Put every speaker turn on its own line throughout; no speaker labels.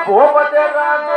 భూపతి రాజు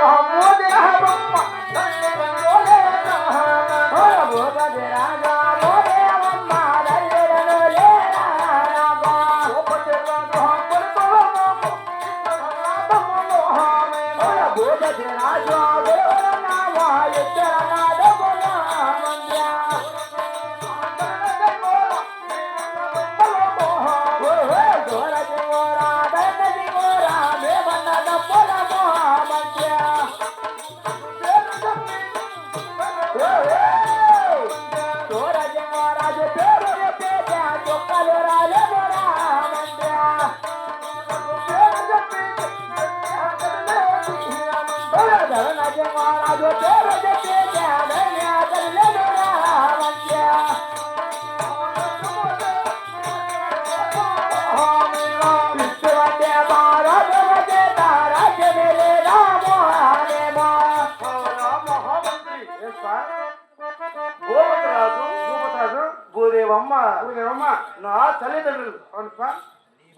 నా తల్లిదండ్రులు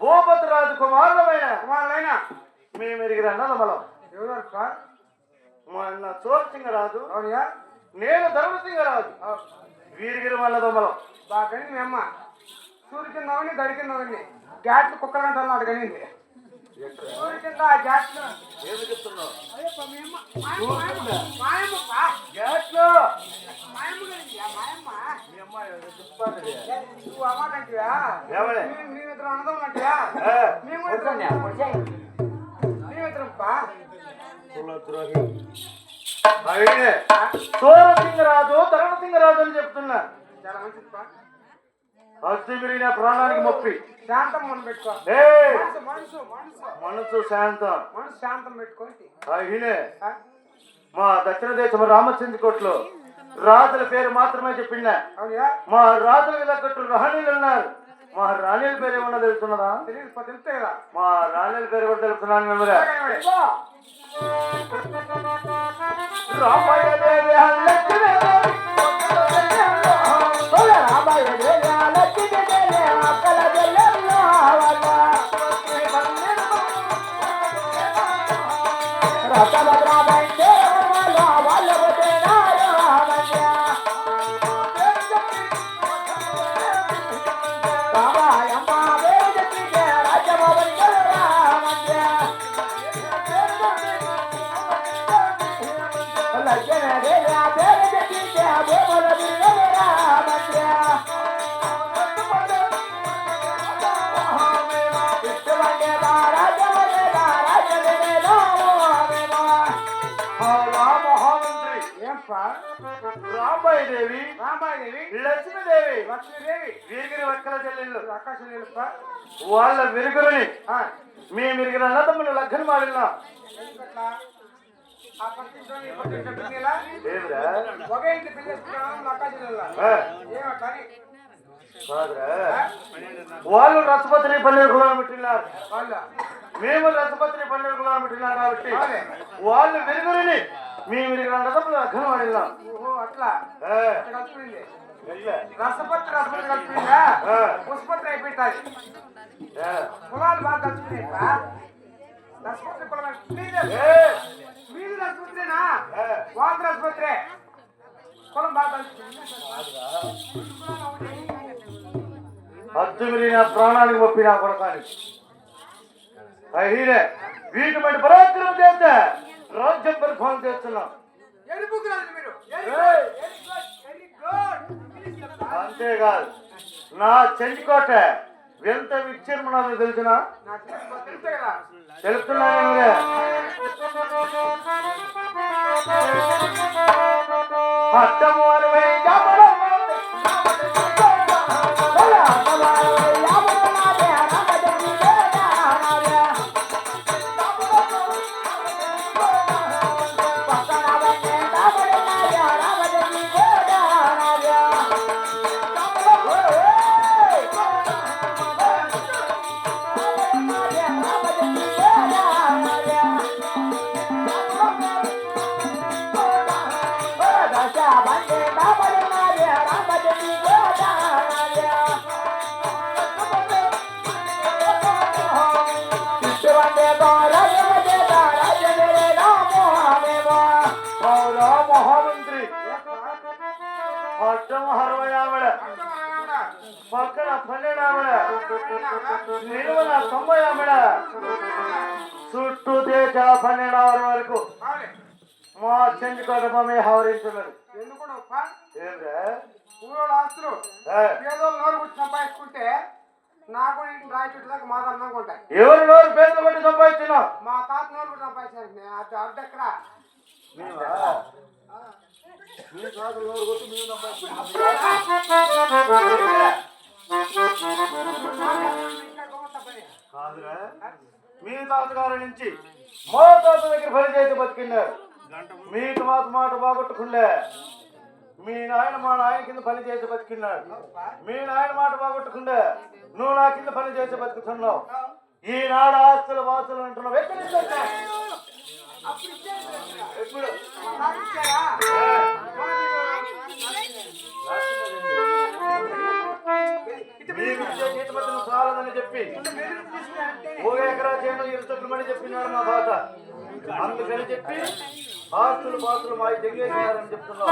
భూపతి రాజు కుమారులైన మేము ఎరిగిన అన్నదమ్మలం మొన్న చోరసింగరాజు నేను ధర్మసింగరాజు వీరిగిరి అన్నదమ్మలం బాగా కని మీ అమ్మ సూర్య కిందవని దడి కిందవని గ్యాట్లు కుక్కలంటే అన్నాడు కనింది సూర్య కింద గ్యాట్లు ఏమి చెప్తున్నావు గ్యాట్లు నువ్వు అమ్మాకంటివా మేమిద్దరం అన్నదమ్ములంటివా మేమిద్దరంపా సోరసింగరాజు తరుణసింగరాజు అని చెప్తున్నా చాలా మంచిదిపా అస్థిమిరిన ప్రాణానికి మొప్పి శాంతం మనం పెట్టుకో మనసు శాంతం పెట్టుకోండి మా దక్షిణ దేశం రామచంద్రకోటలో రాజుల పేరు మాత్రమే చెప్పిందా మా రాజులకు తగ్గట్టు రాణీలు ఉన్నారు మా రాణీల పేరు ఏమన్నా తెలుస్తున్నదా తెలుస్తే కదా మా రాణీల పేరు కూడా తెలుస్తున్నాను రాంబాయిదేవి లక్ష్మీదేవి వీరిగిరి వక్కల చెల్లెళ్ళు వాళ్ళ విరుగురిని మేము విరిగిన అన్నదమ్ములు లగ్గన మాడినా వాళ్ళు రసపత్రి 12 కులాలు పెట్టినారు మేము రసపత్రి 12 కులాలు పెట్టినారు కాబట్టి వాళ్ళు విరుగురిని మేము విరిగిన అన్నదమ్ములు లగ్గన మాడినాం అట్లా రసపత్రి కలిపిందా పుష్పత్రి అయిపోయింది కులాలు బాగా కలిసిపోయిందా రసపత్రి మీరు రసపత్రేనా వాళ్ళ రసపత్రే కులం బాగా హద్దు మిరిగిన ప్రాణానికి ఒప్పినా కొడతానికి అయినే వీటి బట్టి పరాక్రమం చేస్తే రాజ్యం పరిపాలన చేస్తున్నాం అంతేకాదు నా చెంచుకోట ఎంత విచ్ఛిన్నమో తెలిసిన తెలుస్తున్నాను అడ్డము అరవై
Bye.
అడ్డం 60 ఆవిడ, పక్కన 12 ఆవిడ, నిలువన 90 ఆవిడ, చుట్టూ దేశ 12 ఆవిడ వరకు మా చెంచుకోట మమ్మీ హవరించున్నది.
ఊళ్ళో ఆస్తులు పేదోళ్ళు నోరు కొట్టి సంపాదించుకుంటే నాకు రాయి చుట్టూ దాకా మా అందంగా ఉంటాయి.
ఎవరు నోరు పేదలు కొట్టి సంపాదించినావు?
మా తాత నోరు కొట్టి సంపాదించారు. అర్ధెక్కడ
కాదురా, మీ తాతగారి నుంచి మా తాత దగ్గర పని చేసి బతికిన్నారు. మీకు మాట బాగొట్టుకుండే. మీ నాయన మా నాయన కింద పని చేసి బతికిన్నాడు. మీ నాయన మాట బాగొట్టుకుండే, నువ్వు నా కింద పని చేసి బతుకుతున్నావు. ఈనాడు ఆస్తులు వాస్తులు అంటున్నావు. ఎప్పుడు చాలదని చెప్పి 3 ఎకరా చేను 20 చెట్లు మని చెప్పినాడు మా బాధ. అందుకని చెప్పి ఆస్తులు పాస్తులు మా తెగేసినారని చెప్తున్నావు.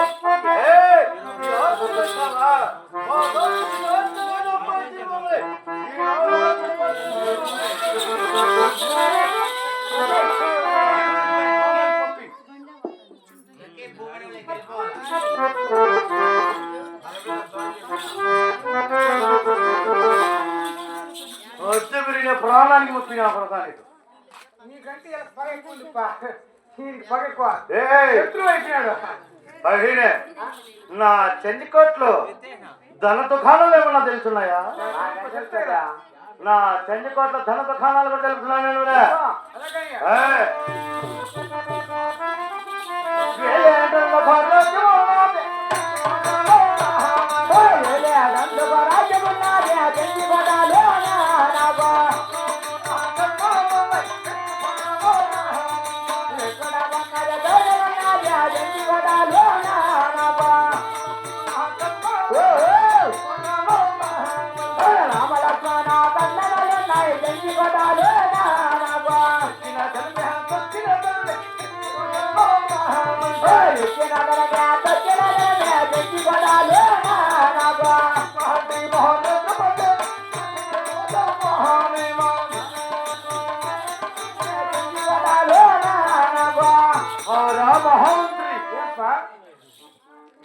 వచ్చే మీరు ప్రాణానికి ముప్పినా ప్రధాని
నీకంటే పగ ఎక్కువ పగ ఎక్కువ
నా చెందికోట్లో ధన దుకాణాలు ఏమన్నా తెలుసున్నాయా? నా చెందికోట్ల ధన దుకాణాలు కూడా తెలుసున్నాను.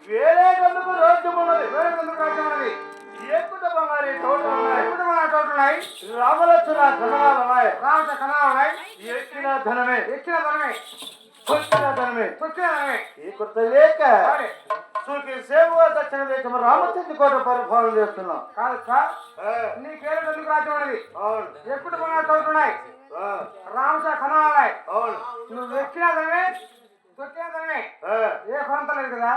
వేరేందుకు రాజ్యం ఉన్నది. ఎక్కువ బంగారు తోటలున్నాయి. రామలక్ష్మణ కణాలున్నాయి. ఎక్కిన ధనమే కొట్టిన ధనమే ఈ కొత్త లేక చూకి సేవ దక్షిణ దేశం రామచంద్రకోట పరిపాలన చేస్తున్నాం.
కాదు సార్, నీ పేరు ఎందుకు రాజ్యం ఉన్నది? ఎక్కువ బంగారు తోటలున్నాయి. రామచ కణాలున్నాయి. నువ్వు ఎక్కిన ధనమే తొక్కిన ధనమే. ఏ కొరంత లేదు కదా.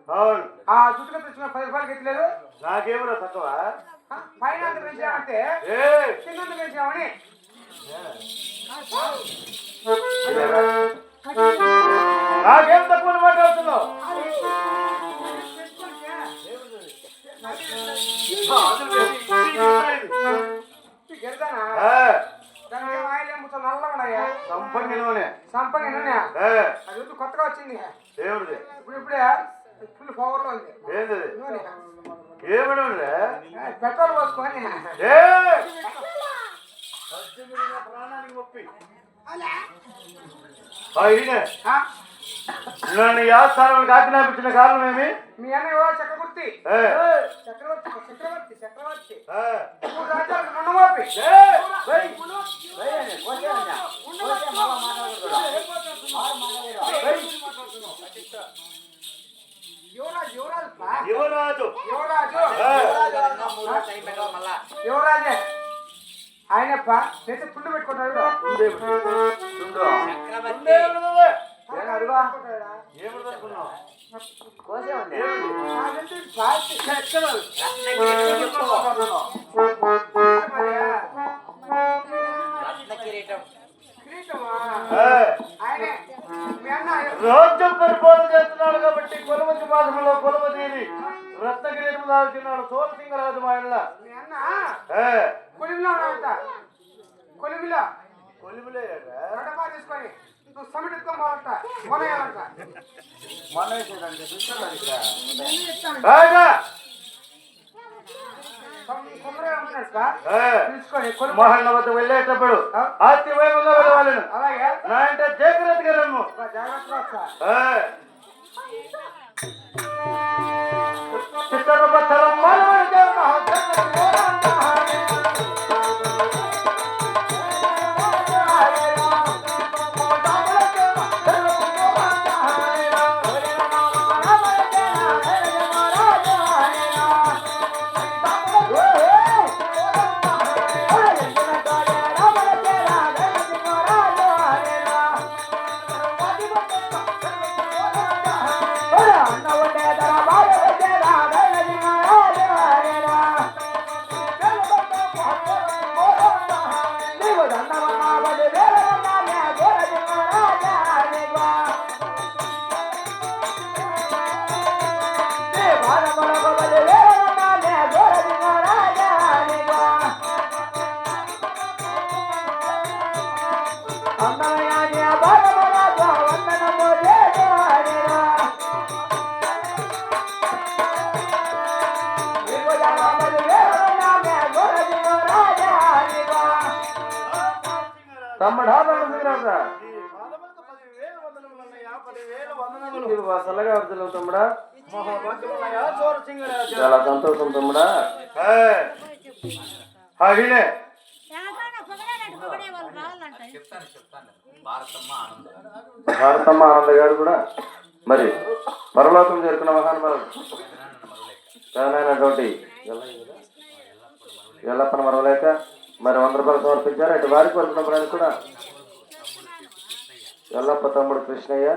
అవును.
ఆ చుట్టుకు తెచ్చిన 10 రూపాయలకి ఎత్తలేదు.
నాకేమో తక్కువ.
పైన పెంచామంటే కింద పెంచామని.
నాకేం తక్కువ మాట్లాడుతున్నావు? సంపంగి నూనె అది
కొత్తగా వచ్చింది.
ఏమిటి?
ఇప్పుడే ఫుల్ పవర్ లో ఉంది.
ఏంది ఏమని
పెట్రోల్ పోసుకొని
ప్రాణానికి మొప్పి నన్ను యాస్థానానికి ఆజ్ఞాపించిన కారణం ఏమి?
మీ అన్న చక్రవర్తి చక్రవర్తి చక్రవర్తి రుణమాఫీ
యువరాజు
యువరాజే ఆయనప్ప చేతి పుండు పెట్టుకుంటాడు.
రాజ్యం పరిపాలన చేస్తున్నాడు కాబట్టి కొలవతి మాసంలో కొలవతీరి రత్నగిరీటం దాల్చినాడు సోరసింగరాజు మా ఇళ్ళ.
కొలిమిలో కొలిమిలో
కొలిమిలే
తీసుకొని నువ్వు సమిటితో మొదట మొనయాలంట
మోహన్ వద్ద వెళ్ళేటప్పుడు అతి వైభవంగా వెళ్ళవాలను.
అలాగే
నా అంటే జాగ్రత్తగా రమ్ము. చిత్తరబత్తరం మానవుడికే చల్లగా వర్తలు తమ్ముడా. చాలా సంతోషం తమ్ముడా. భారతమ్మ ఆనంద గారు కూడా మరి పరలోకం చేరుకున్న మహానుభావులు ప్రధానమైనటువంటి ఎల్లప్పని మరవలేక మరి 100 రూపాయలు సమర్పించారు. అటు వారికి వరకు కూడా ఎల్లప్ప తమ్ముడు కృష్ణయ్య